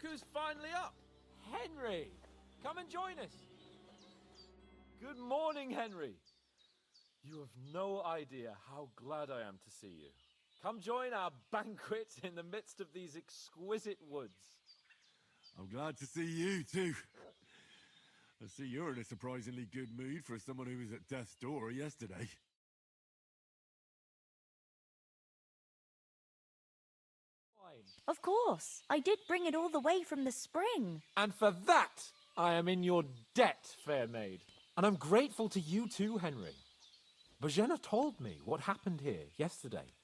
Look who's finally up! Henry! Come and join us! Good morning, Henry! You have no idea how glad I am to see you. Come join our banquet in the midst of these exquisite woods. I'm glad to see you, too. I see you're in a surprisingly good mood for someone who was at death's door yesterday. Of course. I did bring it all the way from the spring. And for that, I am in your debt, fair maid. And I'm grateful to you too, Henry. Bojena told me what happened here yesterday.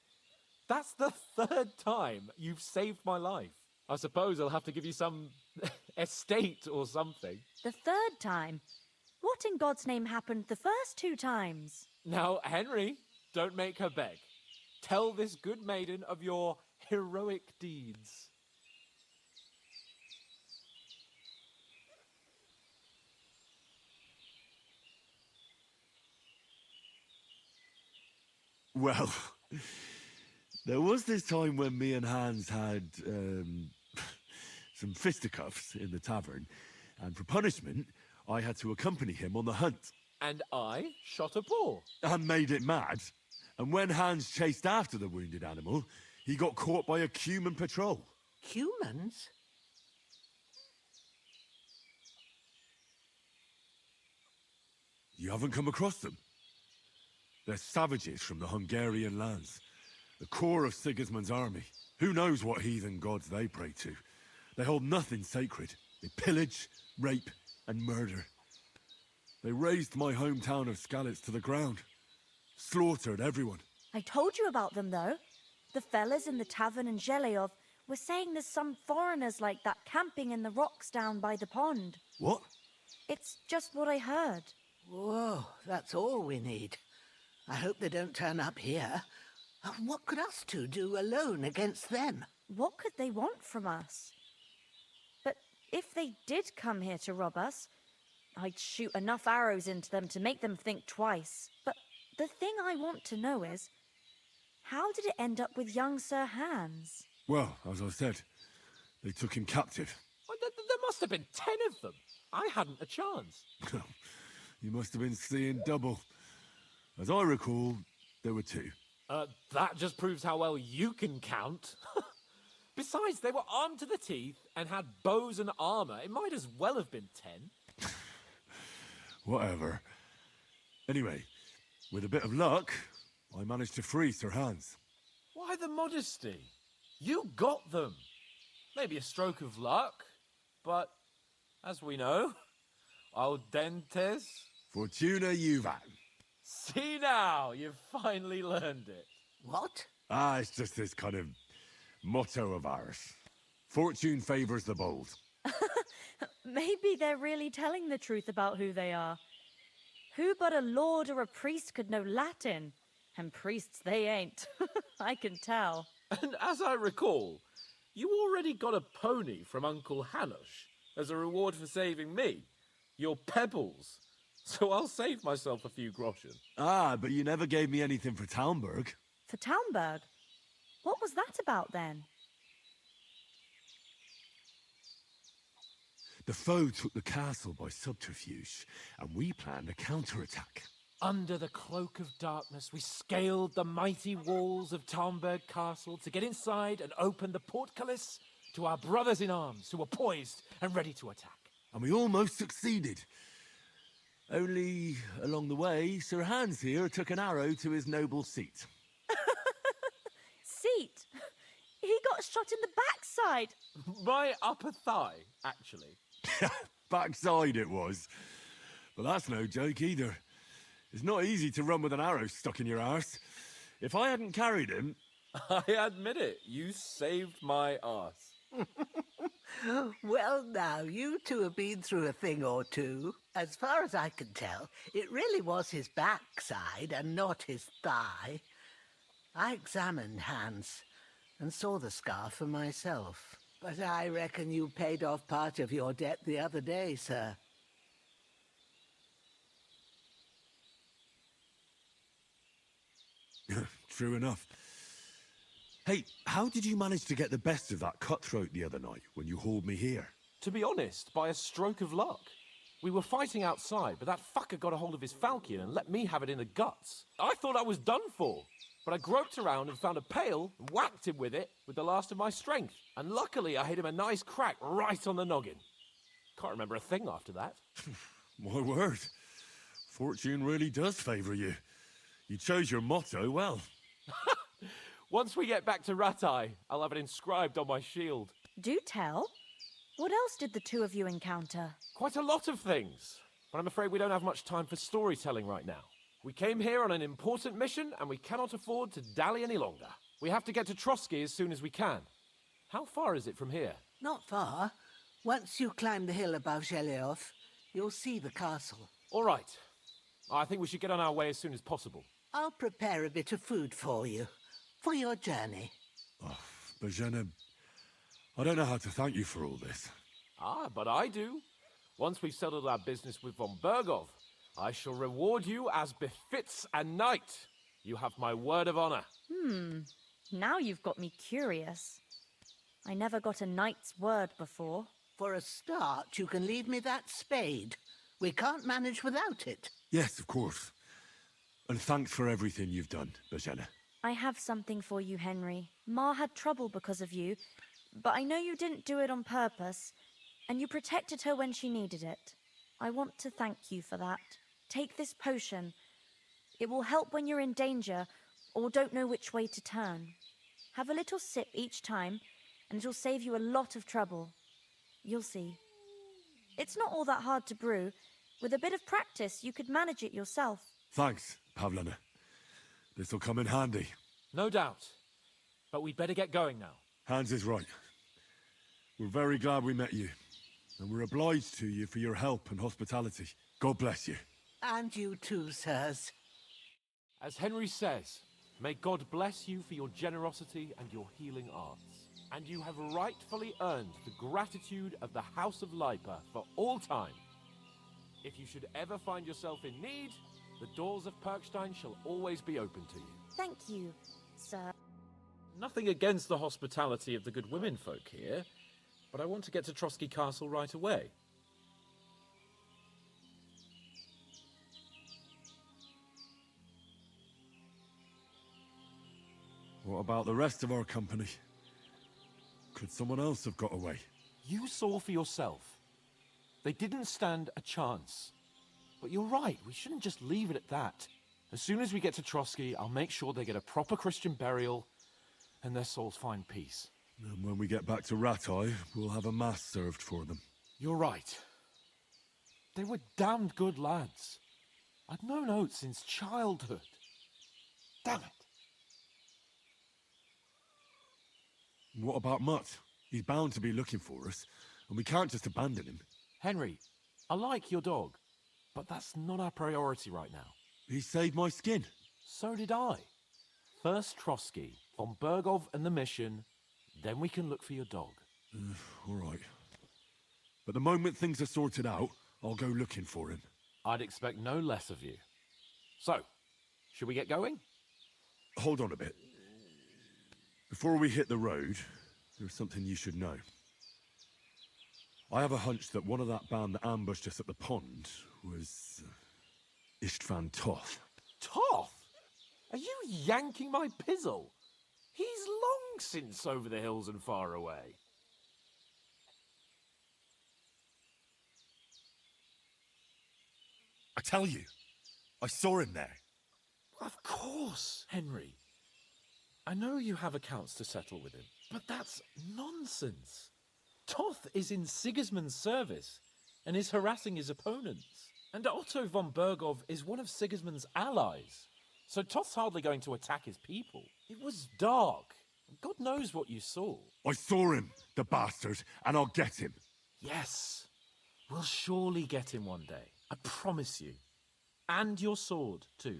That's the third time you've saved my life. I suppose I'll have to give you some estate or something. The third time? What in God's name happened the first 2 times? Now, Henry, don't make her beg. Tell this good maiden of your heroic deeds. Well, there was this time when me and Hans had, some fisticuffs in the tavern, and for punishment, I had to accompany him on the hunt. And I shot a boar. And made it mad. And when Hans chased after the wounded animal, he got caught by a human patrol. Humans? You haven't come across them? They're savages from the Hungarian lands. The core of Sigismund's army. Who knows what heathen gods they pray to? They hold nothing sacred. They pillage, rape, and murder. They razed my hometown of Skalitz to the ground. Slaughtered everyone. I told you about them, though. The fellas in the tavern in Zheleov were saying there's some foreigners like that camping in the rocks down by the pond. What? It's just what I heard. Whoa, that's all we need. I hope they don't turn up here. What could us two do alone against them? What could they want from us? But if they did come here to rob us, I'd shoot enough arrows into them to make them think twice. But the thing I want to know is, how did it end up with young Sir Hans? Well, as I said, they took him captive. Well, there must have been 10 of them. I hadn't a chance. You must have been seeing double. As I recall, there were 2. That just proves how well you can count. Besides, they were armed to the teeth and had bows and armor. It might as well have been 10. Whatever. Anyway, with a bit of luck, I managed to free Sir Hans. Why the modesty? You got them. Maybe a stroke of luck, but as we know, al dentes. Fortuna juvat. See now, you've finally learned it. What? It's just this kind of motto of ours. Fortune favors the bold. Maybe they're really telling the truth about who they are. Who but a lord or a priest could know Latin? And priests they ain't. I can tell. And as I recall, you already got a pony from Uncle Hanush as a reward for saving me. Your pebbles. So I'll save myself a few groschen. But you never gave me anything for Talmberg. For Talmberg? What was that about then? The foe took the castle by subterfuge, and we planned a counterattack. Under the cloak of darkness, we scaled the mighty walls of Talmberg Castle to get inside and open the portcullis to our brothers in arms who were poised and ready to attack. And we almost succeeded. Only, along the way, Sir Hans here took an arrow to his noble seat. Seat? He got shot in the backside. My upper thigh, actually. Backside it was. But that's no joke either. It's not easy to run with an arrow stuck in your arse. If I hadn't carried him... I admit it, you saved my arse. Well, now, you two have been through a thing or two. As far as I can tell, it really was his backside and not his thigh. I examined Hans and saw the scar for myself. But I reckon you paid off part of your debt the other day, sir. True enough. Hey, how did you manage to get the best of that cutthroat the other night when you hauled me here? To be honest, by a stroke of luck. We were fighting outside, but that fucker got a hold of his falchion and let me have it in the guts. I thought I was done for, but I groped around and found a pail and whacked him with it with the last of my strength. And luckily, I hit him a nice crack right on the noggin. Can't remember a thing after that. My word. Fortune really does favour you. You chose your motto well. Once we get back to Ratai, I'll have it inscribed on my shield. Do tell. What else did the two of you encounter? Quite a lot of things, but I'm afraid we don't have much time for storytelling right now. We came here on an important mission, and we cannot afford to dally any longer. We have to get to Trotsky as soon as we can. How far is it from here? Not far. Once you climb the hill above Zhelioth, you'll see the castle. All right. I think we should get on our way as soon as possible. I'll prepare a bit of food for you, for your journey. Oh, Bajena, I don't know how to thank you for all this. Ah, but I do. Once we've settled our business with von Bergov, I shall reward you as befits a knight. You have my word of honor. Now you've got me curious. I never got a knight's word before. For a start, you can leave me that spade. We can't manage without it. Yes, of course. And thanks for everything you've done, Bajena. I have something for you, Henry. Ma had trouble because of you, but I know you didn't do it on purpose, and you protected her when she needed it. I want to thank you for that. Take this potion. It will help when you're in danger or don't know which way to turn. Have a little sip each time, and it'll save you a lot of trouble. You'll see. It's not all that hard to brew. With a bit of practice, you could manage it yourself. Thanks, Pavlana. This'll come in handy. No doubt. But we'd better get going now. Hans is right. We're very glad we met you. And we're obliged to you for your help and hospitality. God bless you. And you too, sirs. As Henry says, may God bless you for your generosity and your healing arts. And you have rightfully earned the gratitude of the House of Lipa for all time. If you should ever find yourself in need, the doors of Perkstein shall always be open to you. Thank you, sir. Nothing against the hospitality of the good women folk here, but I want to get to Trotsky Castle right away. What about the rest of our company? Could someone else have got away? You saw for yourself. They didn't stand a chance. But you're right, we shouldn't just leave it at that. As soon as we get to Trotsky, I'll make sure they get a proper Christian burial and their souls find peace. And when we get back to Ratai, we'll have a mass served for them. You're right. They were damned good lads. I'd known Oates since childhood. Damn it. What about Mutt? He's bound to be looking for us, and we can't just abandon him. Henry, I like your dog, but that's not our priority right now. He saved my skin. So did I. First Trotsky, von Bergov and the mission, then we can look for your dog. All right. But the moment things are sorted out, I'll go looking for him. I'd expect no less of you. So, should we get going? Hold on a bit. Before we hit the road, there's something you should know. I have a hunch that one of that band that ambushed us at the pond was Istvan Toth. Toth? Are you yanking my pizzle? He's long since over the hills and far away. I tell you, I saw him there. Of course, Henry. I know you have accounts to settle with him, but that's nonsense. Toth is in Sigismund's service and is harassing his opponents. And Otto von Bergov is one of Sigismund's allies. So Toth's hardly going to attack his people. It was dark. God knows what you saw. I saw him, the bastard, and I'll get him. Yes, we'll surely get him one day. I promise you. And your sword, too.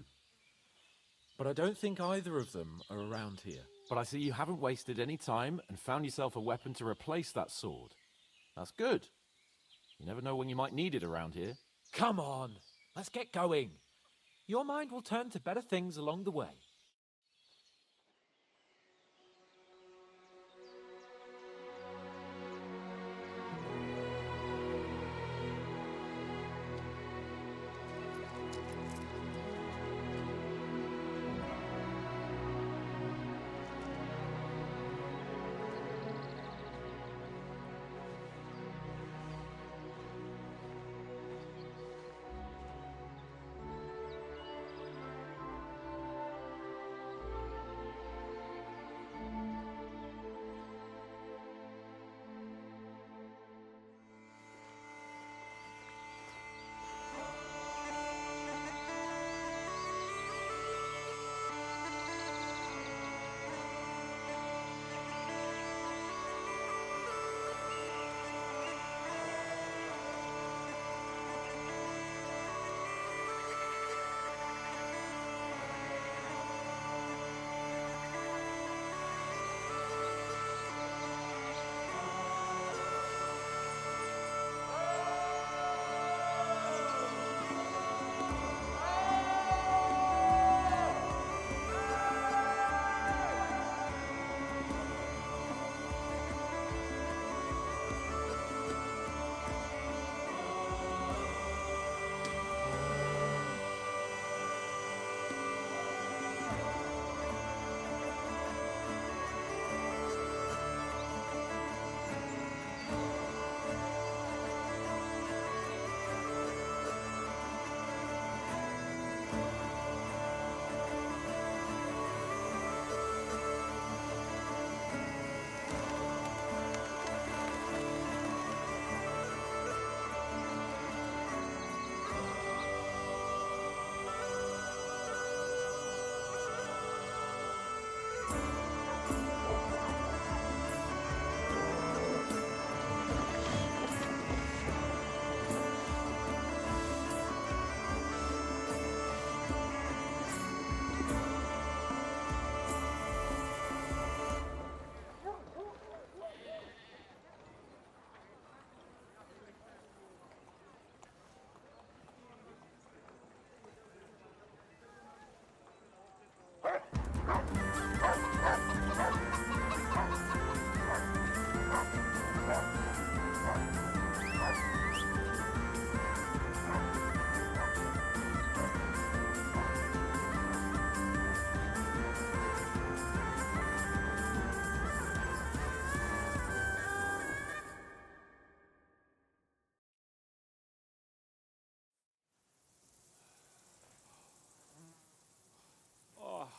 But I don't think either of them are around here. But I see you haven't wasted any time and found yourself a weapon to replace that sword. That's good. You never know when you might need it around here. Come on, let's get going. Your mind will turn to better things along the way.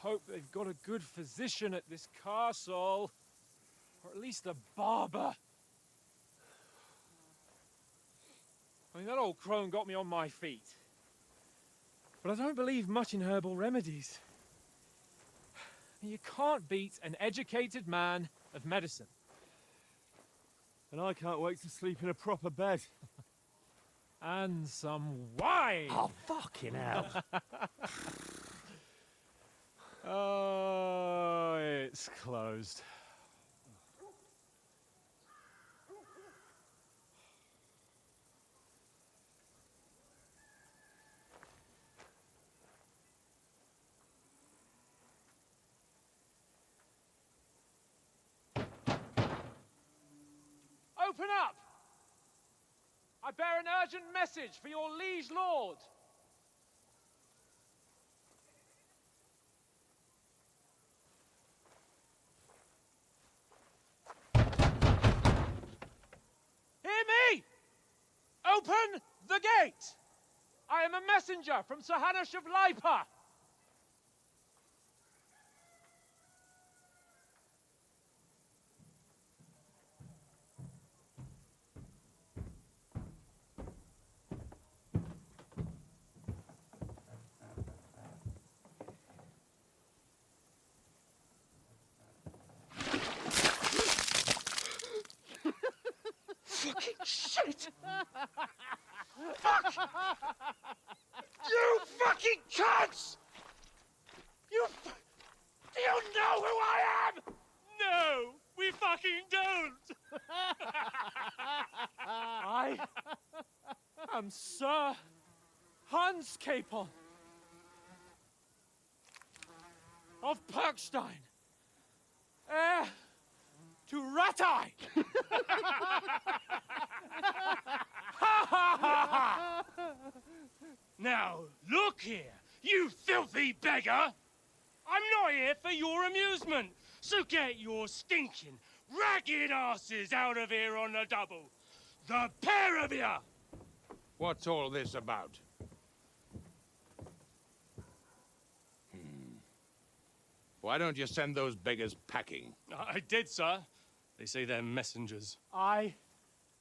hope they've got a good physician at this castle. Or at least a barber. I mean, that old crone got me on my feet. But I don't believe much in herbal remedies. You can't beat an educated man of medicine. And I can't wait to sleep in a proper bed. And some wine! Oh, fucking hell. Oh, it's closed. Open up! I bear an urgent message for your liege lord. Hear me! Open the gate! I am a messenger from Sir Hanush of Lipa. Fucking shit! Fuck! You fucking cunts! Do you know who I am? No, we fucking don't! I am Sir Hans Capon of Perkstein, heir to Ratai! Now, look here, you filthy beggar! I'm not here for your amusement, so get your stinking, ragged asses out of here on the double. The pair of you! What's all this about? Why don't you send those beggars packing? I did, sir. They say they're messengers. I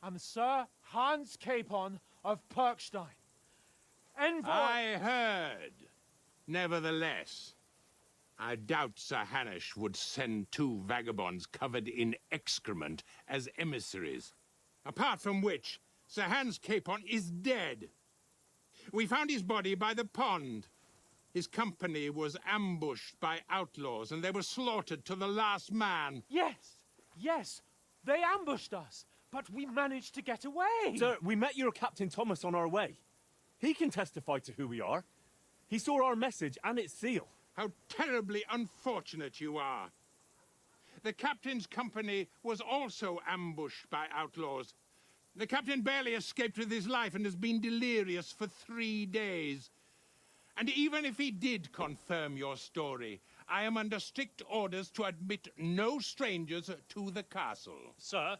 am Sir Hans Capon of Perkstein, envoy... I heard. Nevertheless, I doubt Sir Hanush would send two vagabonds covered in excrement as emissaries. Apart from which, Sir Hans Capon is dead. We found his body by the pond. His company was ambushed by outlaws, and they were slaughtered to the last man. Yes, they ambushed us, but we managed to get away. Sir, we met your Captain Thomas on our way. He can testify to who we are. He saw our message and its seal. How terribly unfortunate you are. The captain's company was also ambushed by outlaws. The captain barely escaped with his life and has been delirious for 3 days. And even if he did confirm your story, I am under strict orders to admit no strangers to the castle. Sir,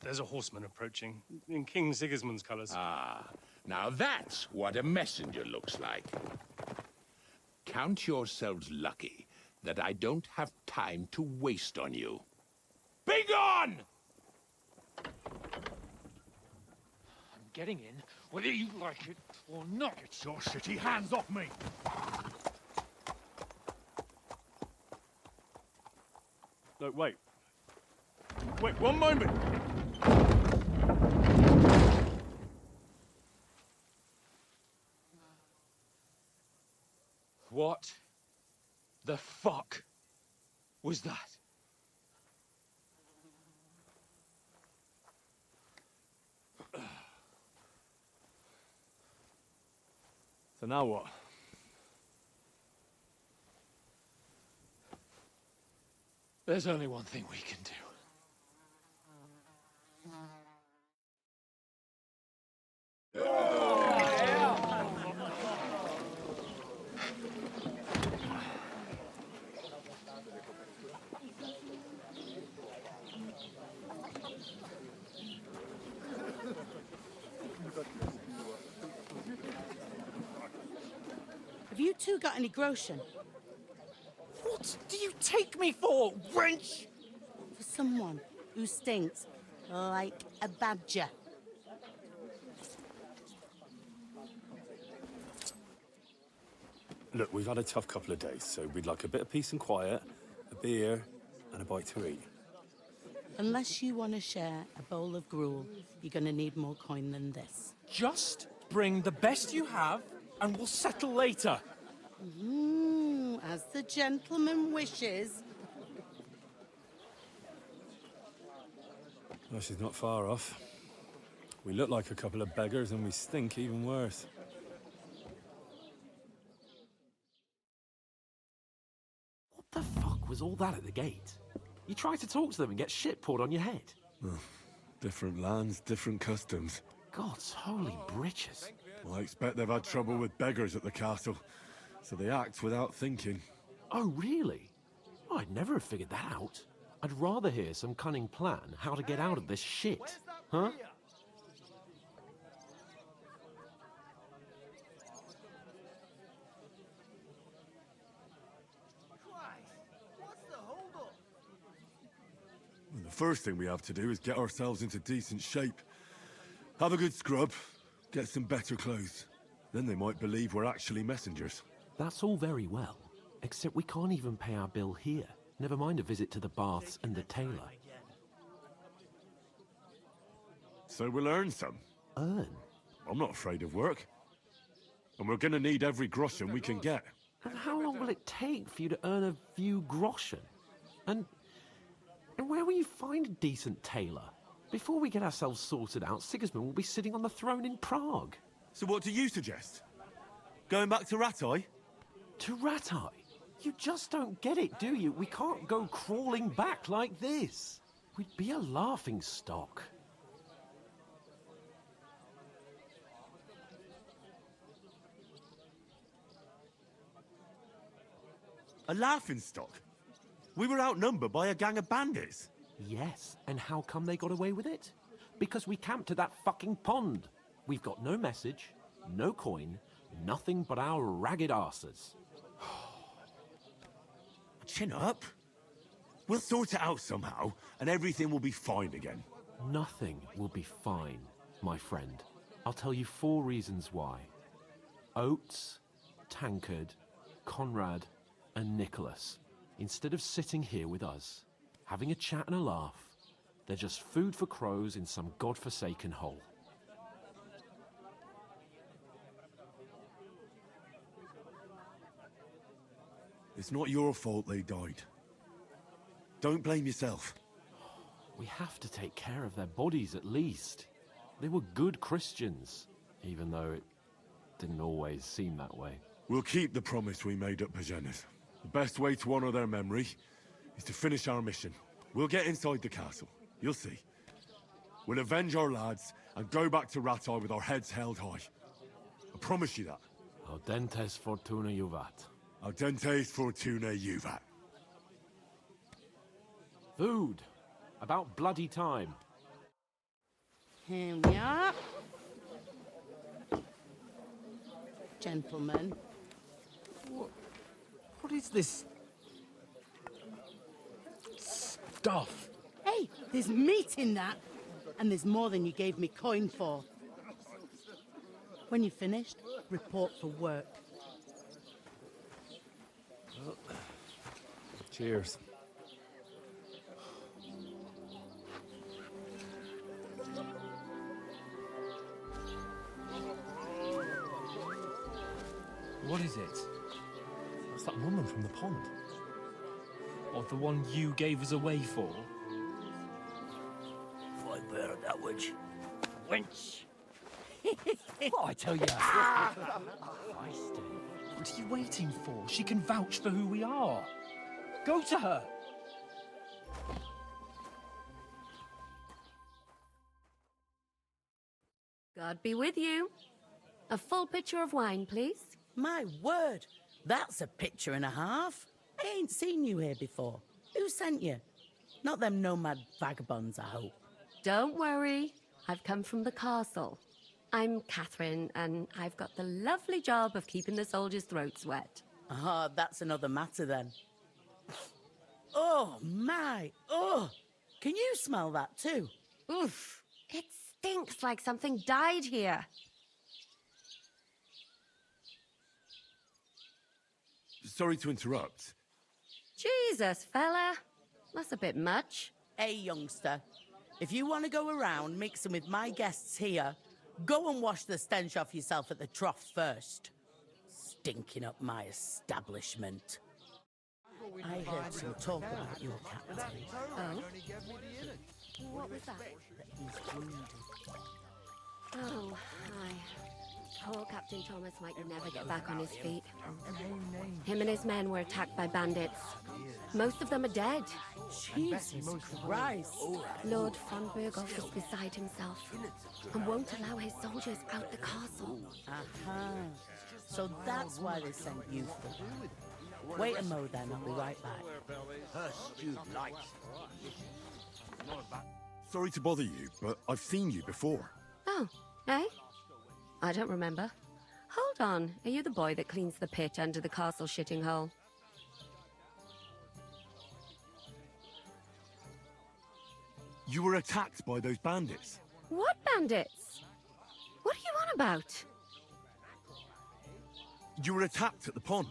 there's a horseman approaching, in King Sigismund's colours. Ah, now that's what a messenger looks like. Count yourselves lucky that I don't have time to waste on you. Be gone! I'm getting in, whether you like it or not. Get your shitty hands off me! No, wait. Wait, one moment! What the fuck was that? So now what? There's only one thing we can do. Have you two got any groschen? What do you take me for, wench? For someone who stinks like a badger. Look, we've had a tough couple of days, so we'd like a bit of peace and quiet, a beer, and a bite to eat. Unless you want to share a bowl of gruel, you're going to need more coin than this. Just bring the best you have, and we'll settle later. As the gentleman wishes. Well, she's not far off. We look like a couple of beggars, and we stink even worse. What the fuck was all that at the gate? You try to talk to them and get shit poured on your head. Different lands, different customs. God's holy britches. Well, I expect they've had trouble with beggars at the castle, so they act without thinking. Oh, really? Oh, I'd never have figured that out. I'd rather hear some cunning plan how to get out of this shit. Huh? Well, the first thing we have to do is get ourselves into decent shape. Have a good scrub, get some better clothes. Then they might believe we're actually messengers. That's all very well, except we can't even pay our bill here. Never mind a visit to the baths and the tailor. So we'll earn some. Earn? I'm not afraid of work. And we're gonna need every groschen we can get. And how long will it take for you to earn a few groschen? And where will you find a decent tailor? Before we get ourselves sorted out, Sigismund will be sitting on the throne in Prague. So what do you suggest? Going back to Ratai? To Ratai? You just don't get it, do you? We can't go crawling back like this. We'd be a laughing stock. A laughingstock? We were outnumbered by a gang of bandits. Yes, and how come they got away with it? Because we camped at that fucking pond. We've got no message, no coin, nothing but our ragged arses. Chin up. We'll sort it out somehow, and everything will be fine again. Nothing will be fine, my friend. I'll tell you 4 reasons why. Oates, Tankard, Conrad, and Nicholas, instead of sitting here with us, having a chat and a laugh, they're just food for crows in some godforsaken hole. It's not your fault they died. Don't blame yourself. We have to take care of their bodies at least. They were good Christians, even though it didn't always seem that way. We'll keep the promise we made at Pagenas. The best way to honor their memory is to finish our mission. We'll get inside the castle. You'll see. We'll avenge our lads and go back to Ratai with our heads held high. I promise you that. Audentes fortuna juvat. Audentes fortuna juvat. Food. About bloody time. Here we are. Gentlemen. What is this stuff? Hey, there's meat in that. And there's more than you gave me coin for. When you're finished, report for work. Cheers. What is it? That's that woman from the pond. Or the one you gave us away for? I bear that witch. Wench! What I tell you? Feisty. What are you waiting for? She can vouch for who we are. Go to her. God be with you. A full pitcher of wine, please. My word, that's a picture and a half. I ain't seen you here before. Who sent you? Not them nomad vagabonds, I hope. Don't worry. I've come from the castle. I'm Catherine, and I've got the lovely job of keeping the soldiers' throats wet. Ah, that's another matter then. Oh, my. Oh, can you smell that too? Oof, it stinks like something died here. Sorry to interrupt. Jesus, fella. That's a bit much. Hey, youngster, if you want to go around mixing with my guests here, go and wash the stench off yourself at the trough first. Stinking up my establishment. I heard some talk about your captain. Oh? What was that? That he's wounded. Oh, hi. Poor Captain Thomas might never get back on his feet. Him and his men were attacked by bandits. Most of them are dead. Jesus Christ. Lord von Berghoff is beside himself and won't allow his soldiers out the castle. Aha. So that's why they sent you for that. Wait a mo then, I'll be right back. Her stewed light. Sorry to bother you, but I've seen you before. Oh, eh? I don't remember. Hold on, are you the boy that cleans the pit under the castle shitting hole? You were attacked by those bandits. What bandits? What are you on about? You were attacked at the pond.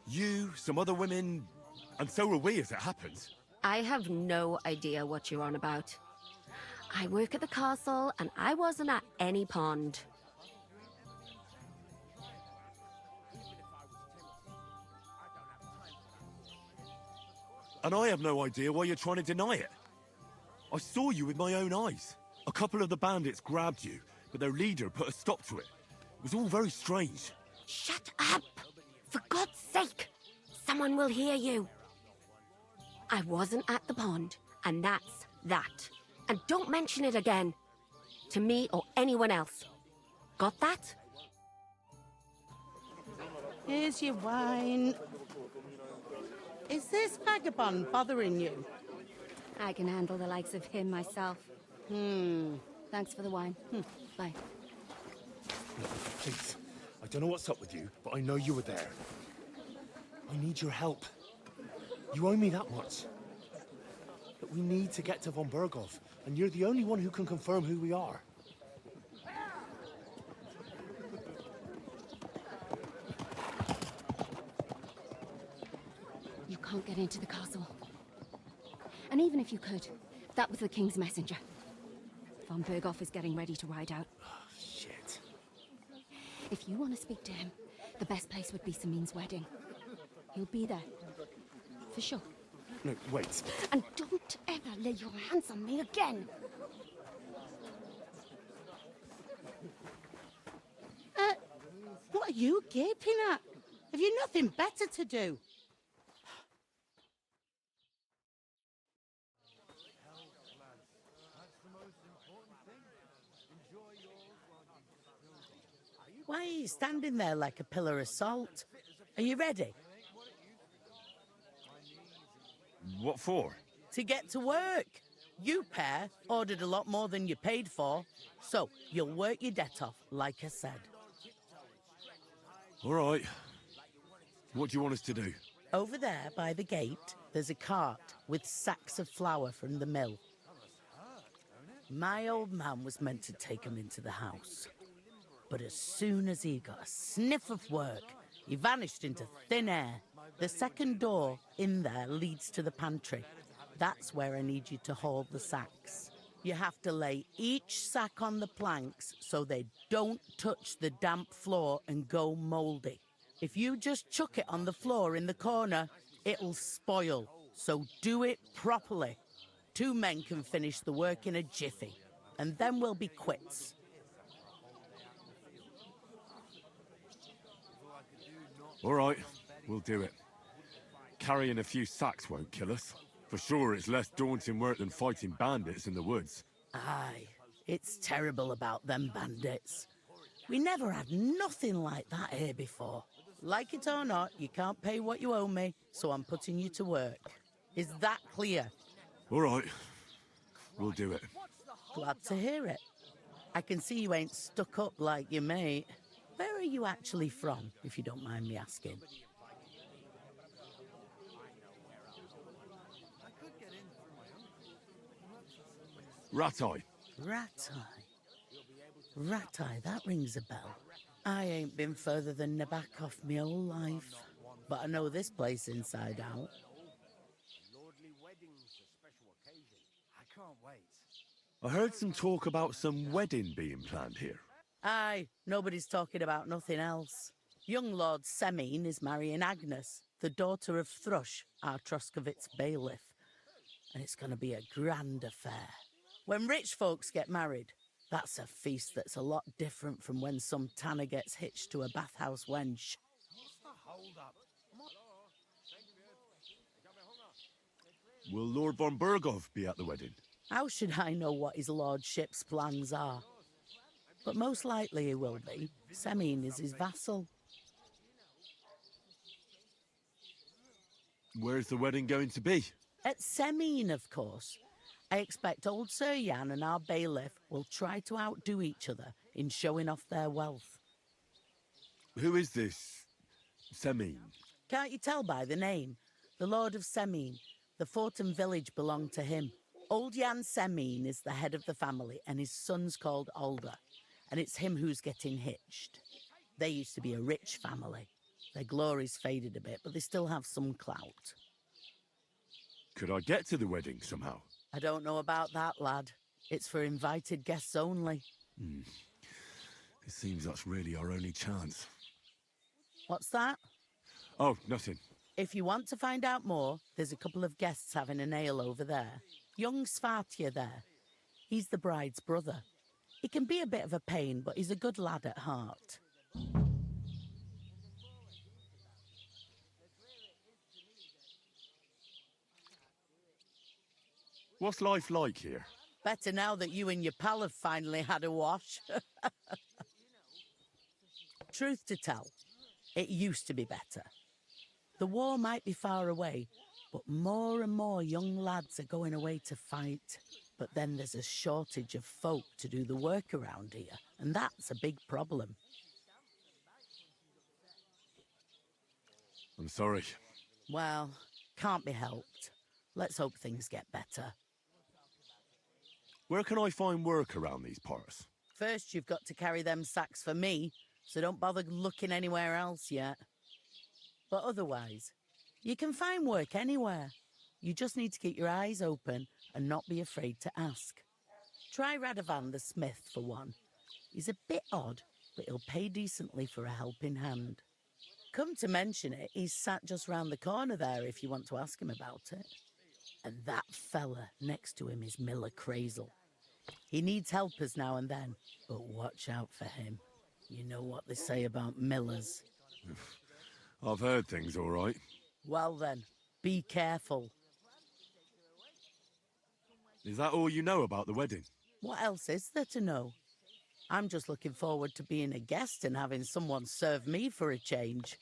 You, some other women, and so were we as it happens. I have no idea what you're on about. I work at the castle, and I wasn't at any pond. And I have no idea why you're trying to deny it. I saw you with my own eyes. A couple of the bandits grabbed you, but their leader put a stop to it. It was all very strange. Shut up! For God's sake! Someone will hear you. I wasn't at the pond, and that's that. And don't mention it again. To me or anyone else. Got that? Here's your wine. Is this vagabond bothering you? I can handle the likes of him myself. Thanks for the wine. Bye. Please, I don't know what's up with you, but I know you were there. I need your help. You owe me that much. But we need to get to von Berghoff, and you're the only one who can confirm who we are. You can't get into the castle. And even if you could, that was the King's messenger. Von Berghoff is getting ready to ride out. Shit. If you want to speak to him, the best place would be Samin's wedding. He'll be there. For sure. No, wait. And don't ever lay your hands on me again! What are you gaping at? Have you nothing better to do? Why are you standing there like a pillar of salt? Are you ready? What for? To get to work. You pair ordered a lot more than you paid for, so you'll work your debt off, like I said. All right. What do you want us to do? Over there by the gate, there's a cart with sacks of flour from the mill. My old man was meant to take 'em into the house. But as soon as he got a sniff of work, he vanished into thin air. The second door in there leads to the pantry. That's where I need you to haul the sacks. You have to lay each sack on the planks so they don't touch the damp floor and go mouldy. If you just chuck it on the floor in the corner, it'll spoil. So do it properly. 2 men can finish the work in a jiffy, and then we'll be quits. All right, we'll do it. Carrying a few sacks won't kill us. For sure, it's less daunting work than fighting bandits in the woods. Aye, it's terrible about them bandits. We never had nothing like that here before. Like it or not, you can't pay what you owe me, so I'm putting you to work. Is that clear? All right, we'll do it. Glad to hear it. I can see you ain't stuck up like your mate. Where are you actually from, if you don't mind me asking? Ratai. Ratai. Ratai, that rings a bell. I ain't been further than Nabakov my whole life, but I know this place inside out. I heard some talk about some wedding being planned here. Aye, nobody's talking about nothing else. Young Lord Semine is marrying Agnes, the daughter of Thrush, our Troskovitz bailiff. And it's going to be a grand affair. When rich folks get married, that's a feast that's a lot different from when some tanner gets hitched to a bathhouse wench. Will Lord von Burgov be at the wedding? How should I know what his lordship's plans are? But most likely he will be. Semine is his vassal. Where's the wedding going to be? At Semine, of course. I expect old Sir Jan and our bailiff will try to outdo each other in showing off their wealth. Who is this Semine? Can't you tell by the name? The Lord of Semine. The fort and village belong to him. Old Jan Semine is the head of the family, and his son's called Alder. And it's him who's getting hitched. They used to be a rich family. Their glory's faded a bit, but they still have some clout. Could I get to the wedding somehow? I don't know about that, lad. It's for invited guests only. It seems that's really our only chance. What's that? Oh, nothing. If you want to find out more, there's a couple of guests having an ale over there. Young Svartje there. He's the bride's brother. He can be a bit of a pain, but he's a good lad at heart. What's life like here? Better now that you and your pal have finally had a wash. Truth to tell, it used to be better. The war might be far away, but more and more young lads are going away to fight. But then there's a shortage of folk to do the work around here, and that's a big problem. I'm sorry. Well, can't be helped. Let's hope things get better. Where can I find work around these parts? First, you've got to carry them sacks for me, so don't bother looking anywhere else yet. But otherwise, you can find work anywhere. You just need to keep your eyes open and not be afraid to ask. Try Radovan the smith for one. He's a bit odd, but he'll pay decently for a helping hand. Come to mention it, he's sat just round the corner there if you want to ask him about it. And that fella next to him is Miller Crazel. He needs helpers now and then, but watch out for him. You know what they say about Millers. I've heard things all right. Well then, be careful. Is that all you know about the wedding? What else is there to know? I'm just looking forward to being a guest and having someone serve me for a change.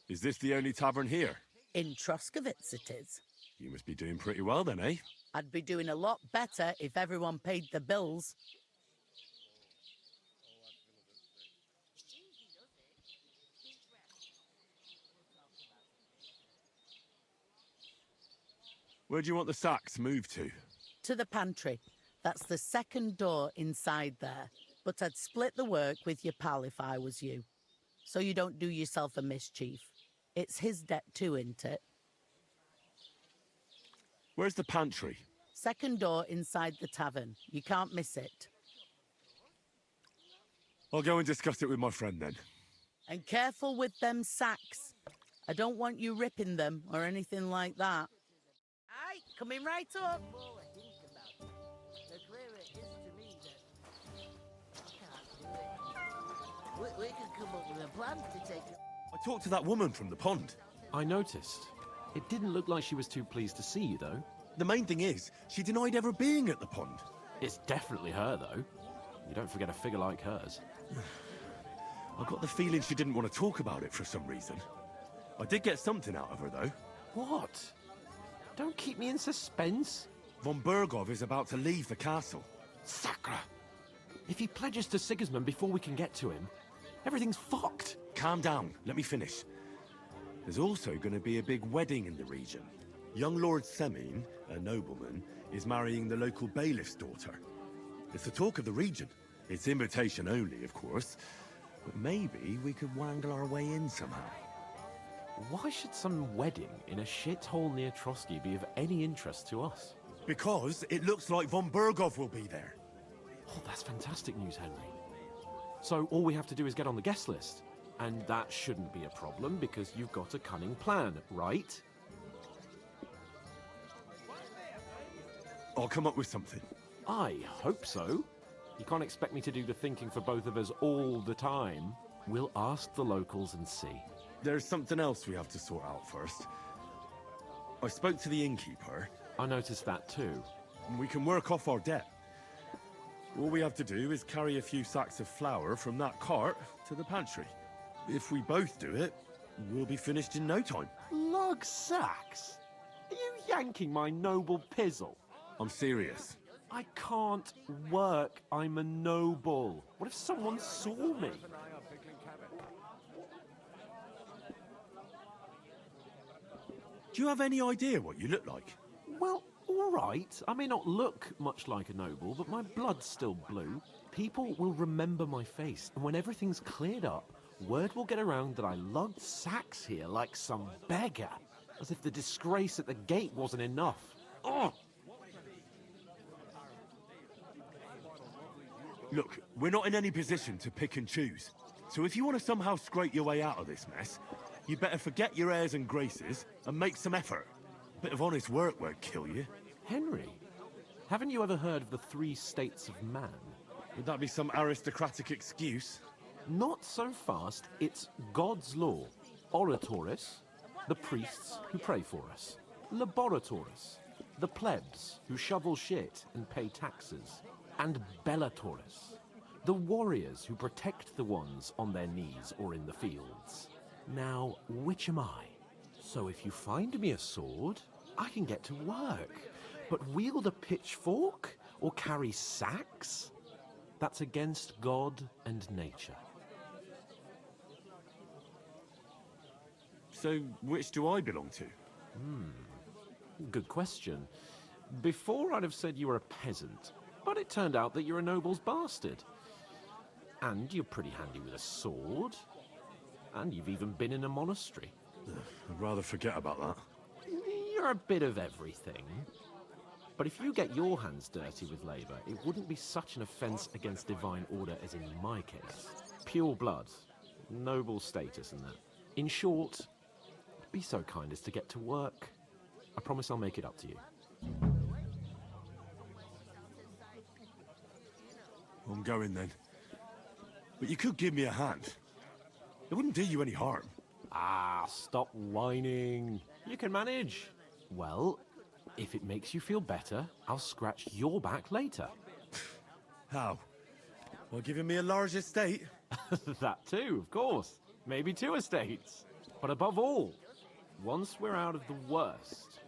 Is this the only tavern here? In Troskovitz it is. You must be doing pretty well then, eh? I'd be doing a lot better if everyone paid the bills. Where do you want the sacks moved to? To the pantry. That's the second door inside there. But I'd split the work with your pal if I was you. So you don't do yourself a mischief. It's his debt too, isn't it? Where's the pantry? Second door inside the tavern. You can't miss it. I'll go and discuss it with my friend then. And careful with them sacks. I don't want you ripping them or anything like that. Aye, coming right up. We can come up with a plan to take it. I talked to that woman from the pond. I noticed. It didn't look like she was too pleased to see you, though. The main thing is, she denied ever being at the pond. It's definitely her, though. You don't forget a figure like hers. I got the feeling she didn't want to talk about it for some reason. I did get something out of her, though. What? Don't keep me in suspense. Von Bergov is about to leave the castle. Sacre! If he pledges to Sigismund before we can get to him, everything's fucked. Calm down, let me finish. There's also going to be a big wedding in the region. Young Lord Semin, a nobleman, is marrying the local bailiff's daughter. It's the talk of the region. It's invitation only, of course. But maybe we could wangle our way in somehow. Why should some wedding in a shithole near Trotsky be of any interest to us? Because it looks like Von Bergov will be there. Oh, that's fantastic news, Henry. So all we have to do is get on the guest list. And that shouldn't be a problem because you've got a cunning plan, right? I'll come up with something. I hope so. You can't expect me to do the thinking for both of us all the time. We'll ask the locals and see. There's something else we have to sort out first. I spoke to the innkeeper. I noticed that too. We can work off our debt. All we have to do is carry a few sacks of flour from that cart to the pantry. If we both do it, we'll be finished in no time. Lug sacks? Are you yanking my noble pizzle? I'm serious. I can't work. I'm a noble. What if someone saw me? Do you have any idea what you look like? Well, all right. I may not look much like a noble, but my blood's still blue. People will remember my face, and when everything's cleared up, word will get around that I lugged sacks here like some beggar. As if the disgrace at the gate wasn't enough. Ugh! Look, we're not in any position to pick and choose. So if you want to somehow scrape your way out of this mess, you'd better forget your airs and graces and make some effort. A bit of honest work won't kill you. Henry, haven't you ever heard of the 3 states of man? Would that be some aristocratic excuse? Not so fast. It's God's law. Oratoris, the priests who pray for us. Laboratoris, the plebs who shovel shit and pay taxes. And Bellatoris, the warriors who protect the ones on their knees or in the fields. Now, which am I? So if you find me a sword, I can get to work. But wield a pitchfork or carry sacks? That's against God and nature. So, which do I belong to? Good question. Before I'd have said you were a peasant, but it turned out that you're a noble's bastard. And you're pretty handy with a sword. And you've even been in a monastery. I'd rather forget about that. You're a bit of everything. But if you get your hands dirty with labour, it wouldn't be such an offence against divine order as in my case. Pure blood, noble status and that. In short, be so kind as to get to work. I promise I'll make it up to you. I'm going then. But you could give me a hand. It wouldn't do you any harm. Ah, stop whining. You can manage. Well, if it makes you feel better, I'll scratch your back later. How? By giving me a large estate? That too, of course. Maybe 2 estates. But above all, once we're out of the worst,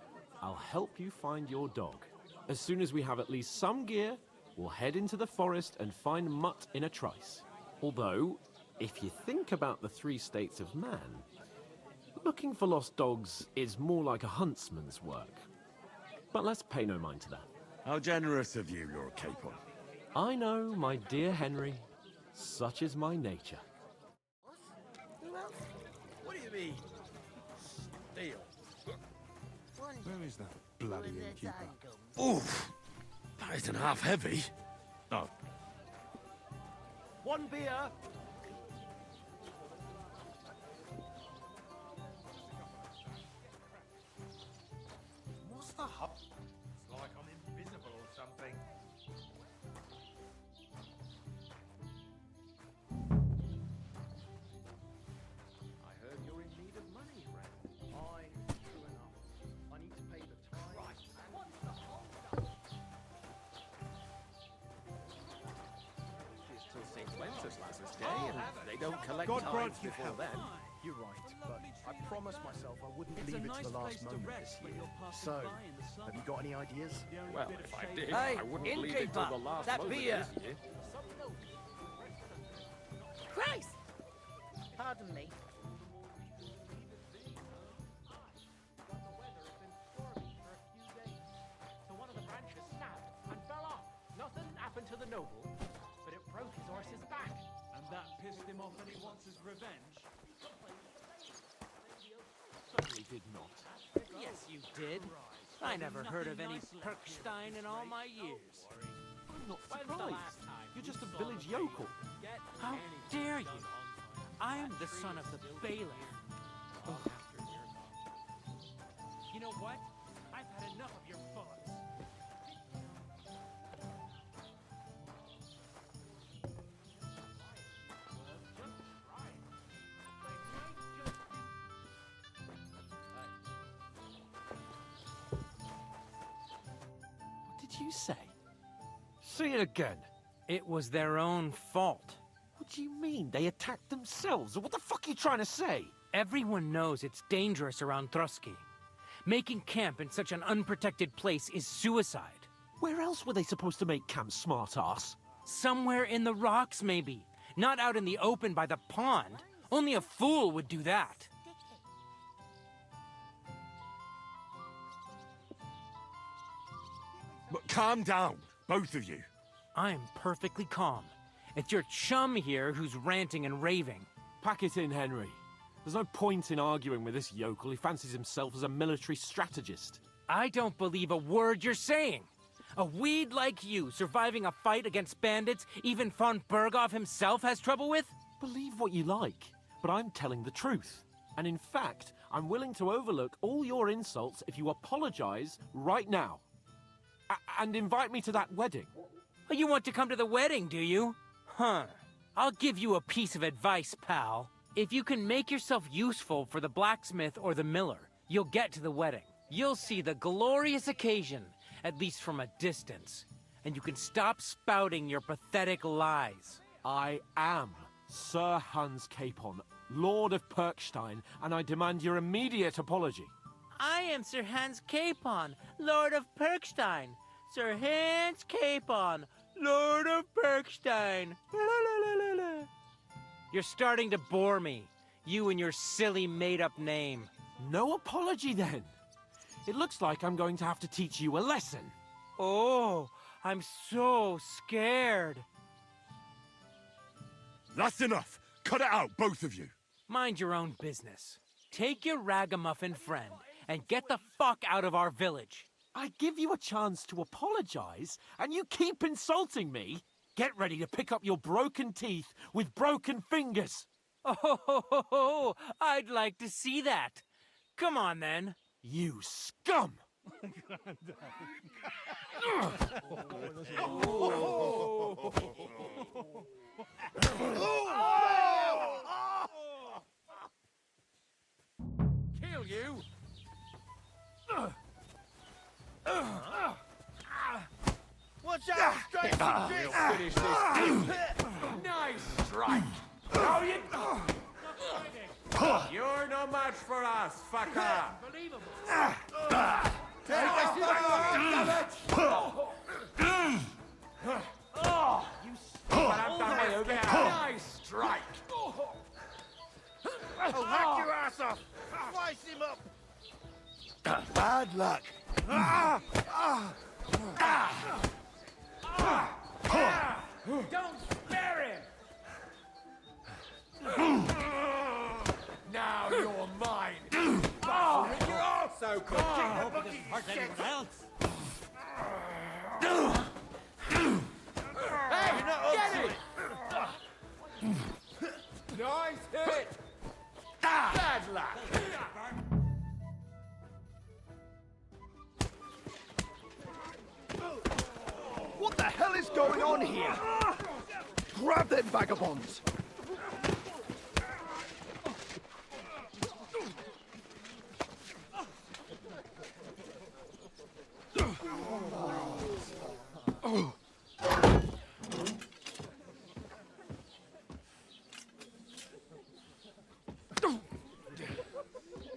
I'll help you find your dog. As soon as we have at least some gear, we'll head into the forest and find Mutt in a trice. Although, if you think about the 3 states of man, looking for lost dogs is more like a huntsman's work. But let's pay no mind to that. How generous of you, Lord Capon. I know, my dear Henry. Such is my nature. What do you mean? Steal. Where is that bloody innkeeper? Oof! That isn't half heavy. Oh. 1 beer! What's the hub? It's like I'm invisible or something. I heard you're in need of money, friend. True enough. I need to pay the tithe. Right. What's the It's till St. Wenceslas's Day, and they don't collect God tithes grant you before health. then. You're right, but I promised myself I wouldn't leave it to the last moment this year. So, have you got any ideas? Well, if I did, Hey, I wouldn't leave it till the innkeeper, last that moment beer. this year. Christ! Pardon me. So one of the branches snapped and fell off. Nothing happened to the noble, but it broke his horse's back. And that pissed him off and he wants his revenge? Certainly did not. Yes, you did. I never heard of any Perkstein in all my years. I'm not surprised. You're just a village yokel. How dare you? I am the son of the bailiff. You know what? I've had enough of your bullets. What did you say? Say it again. It was their own fault. What do you mean? They attacked themselves? What the fuck are you trying to say? Everyone knows it's dangerous around Trotsky. Making camp in such an unprotected place is suicide. Where else were they supposed to make camp, smartass? Somewhere in the rocks, maybe. Not out in the open by the pond. Only a fool would do that. But calm down, both of you. I'm perfectly calm. It's your chum here who's ranting and raving. Pack it in, Henry. There's no point in arguing with this yokel. He fancies himself as a military strategist. I don't believe a word you're saying. A weed like you surviving a fight against bandits even von Berghoff himself has trouble with? Believe what you like, but I'm telling the truth. And in fact, I'm willing to overlook all your insults if you apologize right now. And invite me to that wedding. Oh, you want to come to the wedding, do you? Huh. I'll give you a piece of advice, pal. If you can make yourself useful for the blacksmith or the miller, you'll get to the wedding. You'll see the glorious occasion, at least from a distance. And you can stop spouting your pathetic lies. I am Sir Hans Capon, Lord of Perkstein, and I demand your immediate apology. I am Sir Hans Capon, Lord of Perkstein. Sir Hans Capon, Lord of Perkstein. You're starting to bore me. You and your silly made-up name. No apology, then. It looks like I'm going to have to teach you a lesson. Oh, I'm so scared. That's enough. Cut it out, both of you. Mind your own business. Take your ragamuffin friend and get the fuck out of our village. I give you a chance to apologize, and you keep insulting me. Get ready to pick up your broken teeth with broken fingers. Oh, I'd like to see that. Come on, then. You scum! Kill you! Watch out! Straight to We'll finish this. Nice strike! No, you're no match for us, fucker! Unbelievable! Nice strike! I'll hack your ass off! Slice him up! Bad luck! Don't spare him! Now you're mine! So quick! Hey, get it! Nice hit! Bad luck! What the hell is going on here? Grab them vagabonds!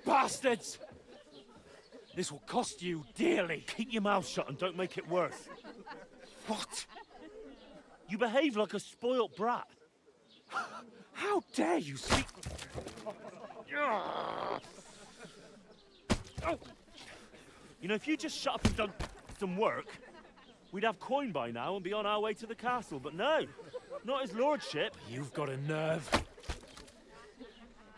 Bastards! This will cost you dearly. Keep your mouth shut and don't make it worse. What? You behave like a spoilt brat. How dare you speak... You know, if you just shut up and done some work, we'd have coin by now and be on our way to the castle. But no, not his lordship. You've got a nerve.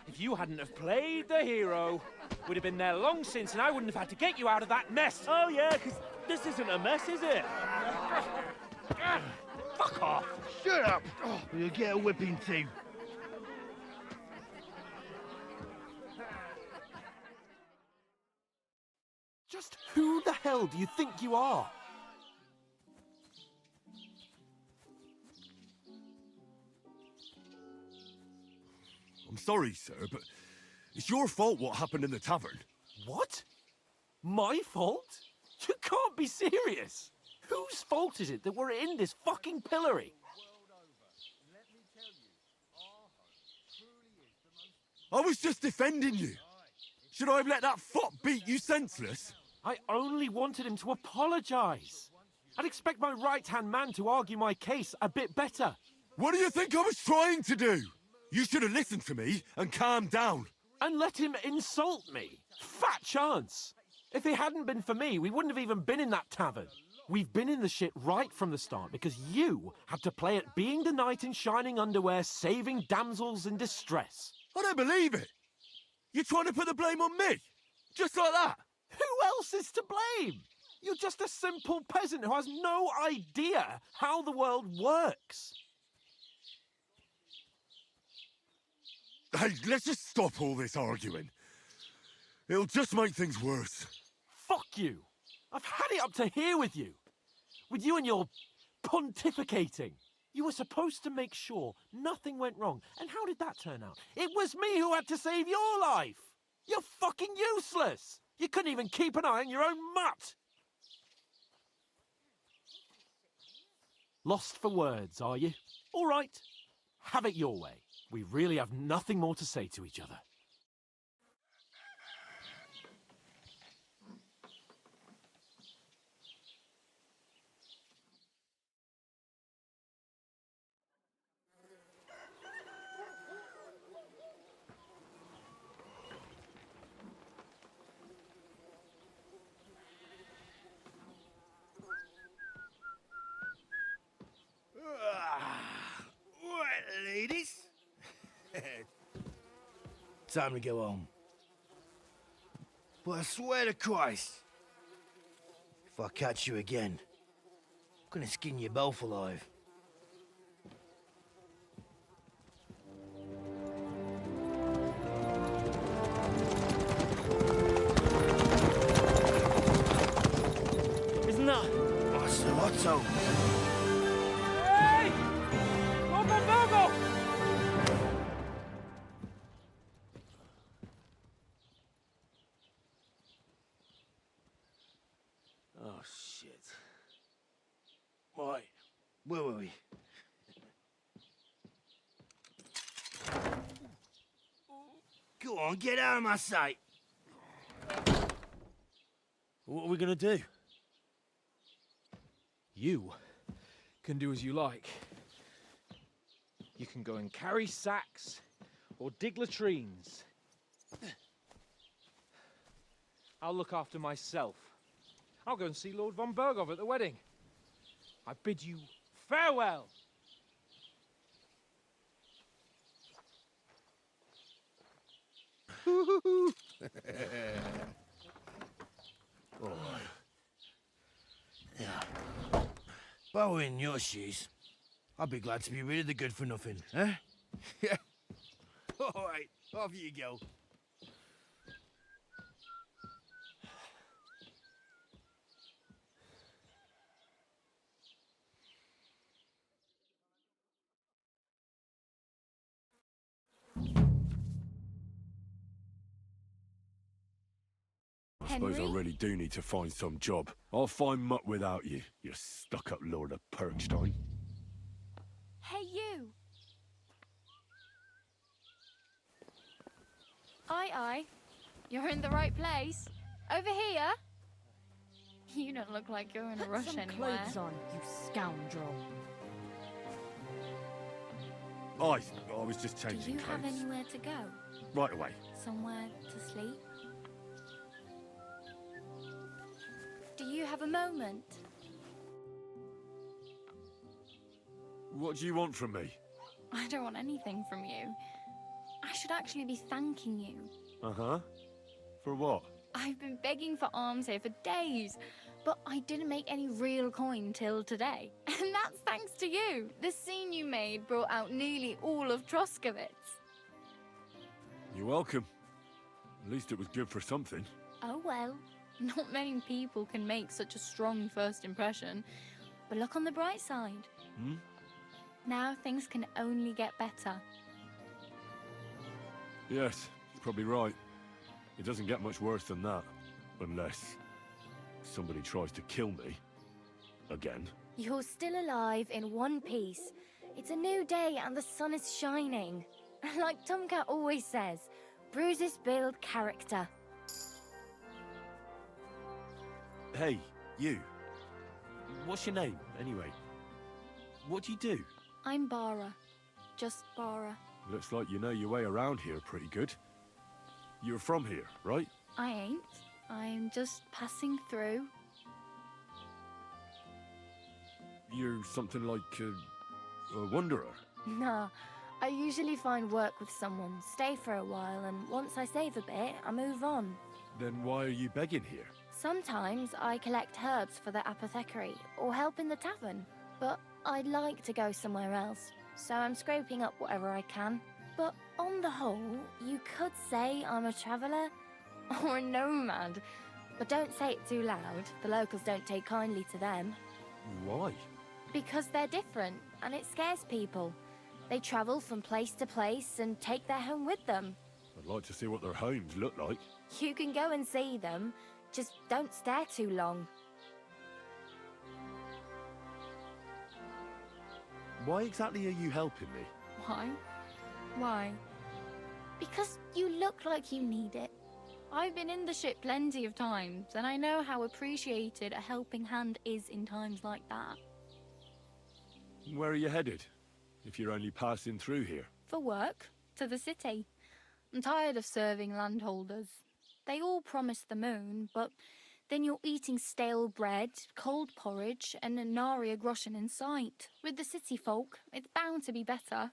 If you hadn't have played the hero, we'd have been there long since, and I wouldn't have had to get you out of that mess. Oh yeah, because this isn't a mess, is it? Fuck off. Shut up! Or you'll get a whipping too. Just who the hell do you think you are? I'm sorry, sir, but it's your fault what happened in the tavern. What? My fault? You can't be serious. Whose fault is it that we're in this fucking pillory? I was just defending you. Should I have let that fop beat you senseless? I only wanted him to apologise. I'd expect my right-hand man to argue my case a bit better. What do you think I was trying to do? You should have listened to me and calmed down. And let him insult me. Fat chance. If it hadn't been for me, we wouldn't have even been in that tavern. We've been in the shit right from the start because you had to play at being the knight in shining underwear, saving damsels in distress. I don't believe it. You're trying to put the blame on me? Just like that? Who else is to blame? You're just a simple peasant who has no idea how the world works. Hey, let's just stop all this arguing. It'll just make things worse. Fuck you. I've had it up to here with you. With you and your pontificating. You were supposed to make sure nothing went wrong. And how did that turn out? It was me who had to save your life. You're fucking useless. You couldn't even keep an eye on your own mutt. Lost for words, are you? All right. Have it your way. We really have nothing more to say to each other. Right, ladies. Time to go home. But I swear to Christ, if I catch you again, I'm gonna skin you both alive. Isn't that... What's the motto? Hey! Go! Oh, shit. Right, where were we? Go on, get out of my sight. What are we gonna do? You can do as you like. You can go and carry sacks or dig latrines. I'll look after myself. I'll go and see Lord von Bergov at the wedding. I bid you farewell. If I were in your shoes, I'd be glad to be rid of the good for nothing, eh? Yeah. All right, off you go. I suppose I really do need to find some job. I'll find mutt without you, you stuck-up Lord of Perkstein. Hey, you. Aye. You're in the right place. Over here. You don't look like you're in a rush Put some anywhere. clothes on, you scoundrel. I was just Do changing you have clothes. anywhere to go? Right away. Somewhere to sleep? Do you have a moment? What do you want from me? I don't want anything from you. I should actually be thanking you. Uh-huh. For what? I've been begging for alms here for days, but I didn't make any real coin till today. And that's thanks to you. The scene you made brought out nearly all of Troskowitz. You're welcome. At least it was good for something. Oh well, not many people can make such a strong first impression. But look on the bright side. Hmm? Now things can only get better. Yes, you're probably right. It doesn't get much worse than that. Unless somebody tries to kill me. Again. You're still alive in one piece. It's a new day and the sun is shining. Like Tomcat always says, bruises build character. Hey, you. What's your name, anyway? What do you do? I'm Bara. Just Bara. Looks like you know your way around here pretty good. You're from here, right? I ain't. I'm just passing through. You're something like a wanderer. Nah, I usually find work with someone, stay for a while, and once I save a bit, I move on. Then why are you begging here? Sometimes I collect herbs for the apothecary, or help in the tavern. But I'd like to go somewhere else, so I'm scraping up whatever I can. But on the whole, you could say I'm a traveller, or a nomad. But don't say it too loud, the locals don't take kindly to them. Why? Because they're different, and it scares people. They travel from place to place and take their home with them. I'd like to see what their homes look like. You can go and see them, just don't stare too long. Why exactly are you helping me? Why? Why? Because you look like you need it. I've been in the ship plenty of times, and I know how appreciated a helping hand is in times like that. Where are you headed? If you're only passing through here. For work, to the city. I'm tired of serving landholders. They all promise the moon, but then you're eating stale bread, cold porridge, and a nary a groschen in sight. With the city folk, it's bound to be better.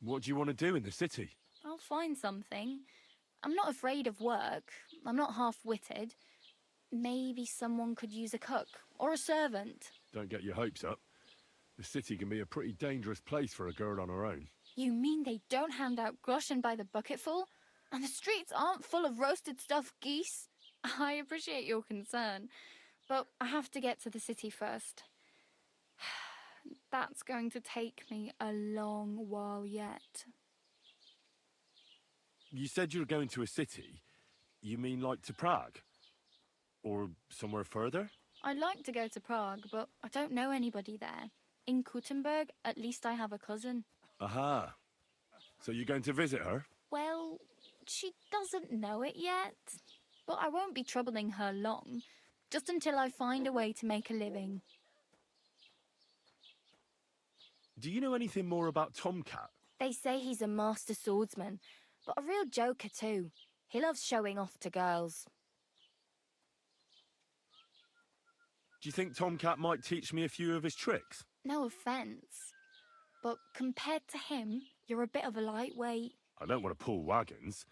What do you want to do in the city? I'll find something. I'm not afraid of work. I'm not half-witted. Maybe someone could use a cook or a servant. Don't get your hopes up. The city can be a pretty dangerous place for a girl on her own. You mean they don't hand out groschen by the bucketful? And the streets aren't full of roasted stuffed geese? I appreciate your concern, but I have to get to the city first. That's going to take me a long while yet. You said you were going to a city. You mean like to Prague? Or somewhere further? I'd like to go to Prague, but I don't know anybody there. In Kuttenberg, at least I have a cousin. Aha. So you're going to visit her? Well, she doesn't know it yet. But I won't be troubling her long, just until I find a way to make a living. Do you know anything more about Tomcat? They say he's a master swordsman, but a real joker too. He loves showing off to girls. Do you think Tomcat might teach me a few of his tricks? No offence, but compared to him, you're a bit of a lightweight. I don't want to pull wagons,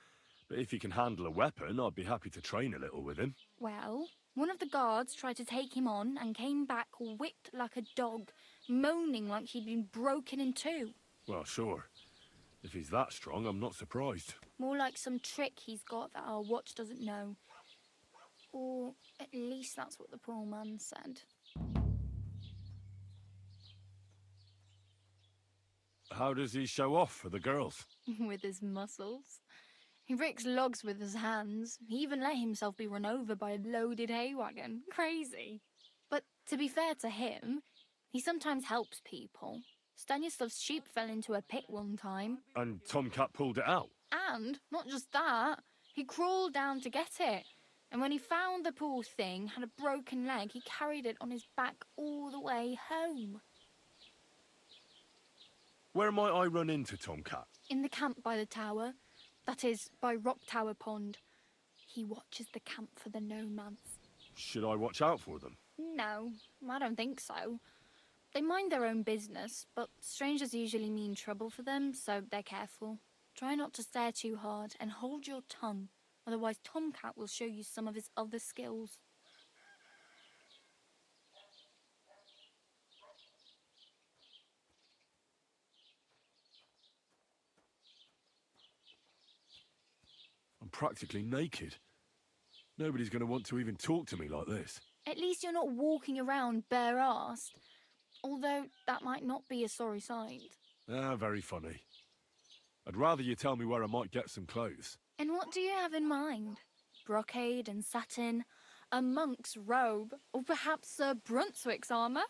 but if he can handle a weapon, I'd be happy to train a little with him. Well, one of the guards tried to take him on and came back whipped like a dog, moaning like he'd been broken in two. Well, sure. If he's that strong, I'm not surprised. More like some trick he's got that our watch doesn't know. Or at least that's what the poor man said. How does he show off for the girls? With his muscles. He ricks logs with his hands. He even let himself be run over by a loaded hay wagon. Crazy. But to be fair to him, he sometimes helps people. Stanislav's sheep fell into a pit one time. And Tomcat pulled it out? And not just that, he crawled down to get it. And when he found the poor thing had a broken leg, he carried it on his back all the way home. Where might I run into Tomcat? In the camp by the tower, that is, by Rock Tower Pond. He watches the camp for the nomads. Should I watch out for them? No, I don't think so. They mind their own business, but strangers usually mean trouble for them, so they're careful. Try not to stare too hard and hold your tongue, otherwise Tomcat will show you some of his other skills. I'm practically naked. Nobody's going to want to even talk to me like this. At least you're not walking around bare-assed, although that might not be a sorry sight. Ah, very funny. I'd rather you tell me where I might get some clothes. And what do you have in mind? Brocade and satin, a monk's robe, or perhaps Sir Brunswick's armour?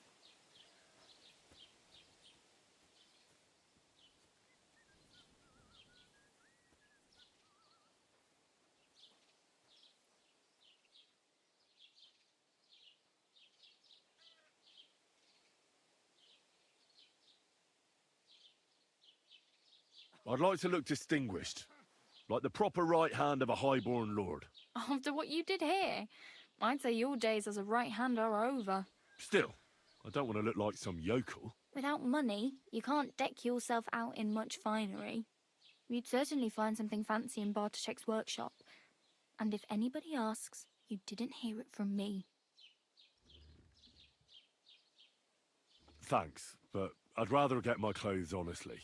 I'd like to look distinguished, like the proper right hand of a highborn lord. After what you did here, I'd say your days as a right-hander are over. Still, I don't want to look like some yokel. Without money, you can't deck yourself out in much finery. You'd certainly find something fancy in Bartoszek's workshop. And if anybody asks, you didn't hear it from me. Thanks, but I'd rather get my clothes honestly.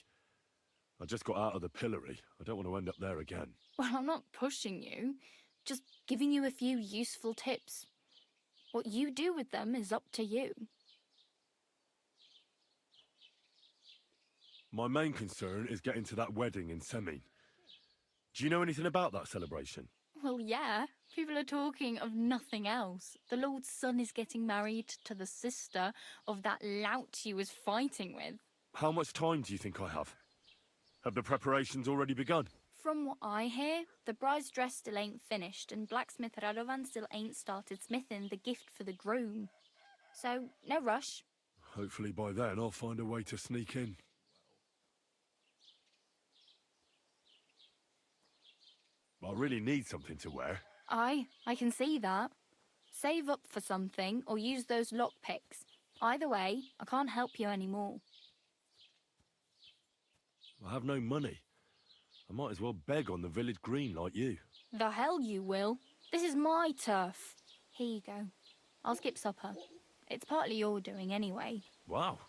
I just got out of the pillory. I don't want to end up there again. Well, I'm not pushing you, just giving you a few useful tips. What you do with them is up to you. My main concern is getting to that wedding in Semin. Do you know anything about that celebration? Well, yeah. People are talking of nothing else. The Lord's son is getting married to the sister of that lout you was fighting with. How much time do you think I have? Have the preparations already begun? From what I hear, the bride's dress still ain't finished, and blacksmith Radovan still ain't started smithing the gift for the groom. So, no rush. Hopefully by then I'll find a way to sneak in. I really need something to wear. I can see that. Save up for something, or use those lockpicks. Either way, I can't help you anymore. I have no money. I might as well beg on the village green like you. The hell you will. This is my turf. Here you go. I'll skip supper. It's partly your doing anyway. Wow.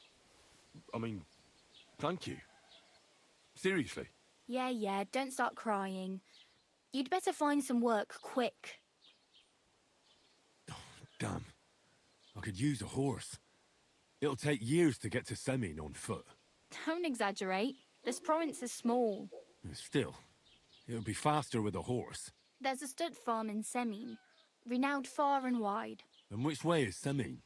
I mean, thank you. Seriously. Yeah, don't start crying. You'd better find some work quick. Damn. I could use a horse. It'll take years to get to Semin on foot. Don't exaggerate. This province is small. Still, it would be faster with a horse. There's a stud farm in Semin, renowned far and wide. And which way is Semin?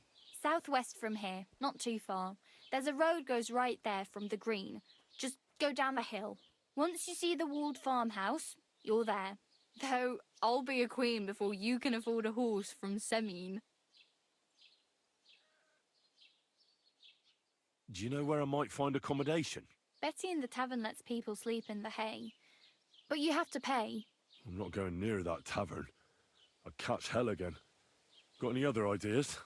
Southwest from here, not too far. There's a road goes right there from the green. Just go down the hill. Once you see the walled farmhouse, you're there. Though, I'll be a queen before you can afford a horse from Semin. Do you know where I might find accommodation? Betty in the tavern lets people sleep in the hay. But you have to pay. I'm not going near that tavern. I'd catch hell again. Got any other ideas?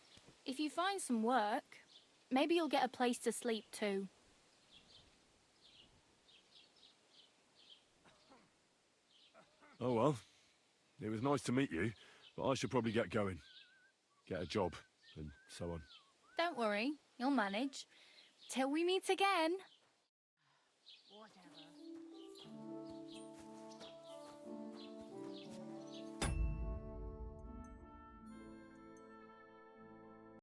If you find some work, maybe you'll get a place to sleep too. Oh well. It was nice to meet you, but I should probably get going. Get a job, and so on. Don't worry, you'll manage. Till we meet again.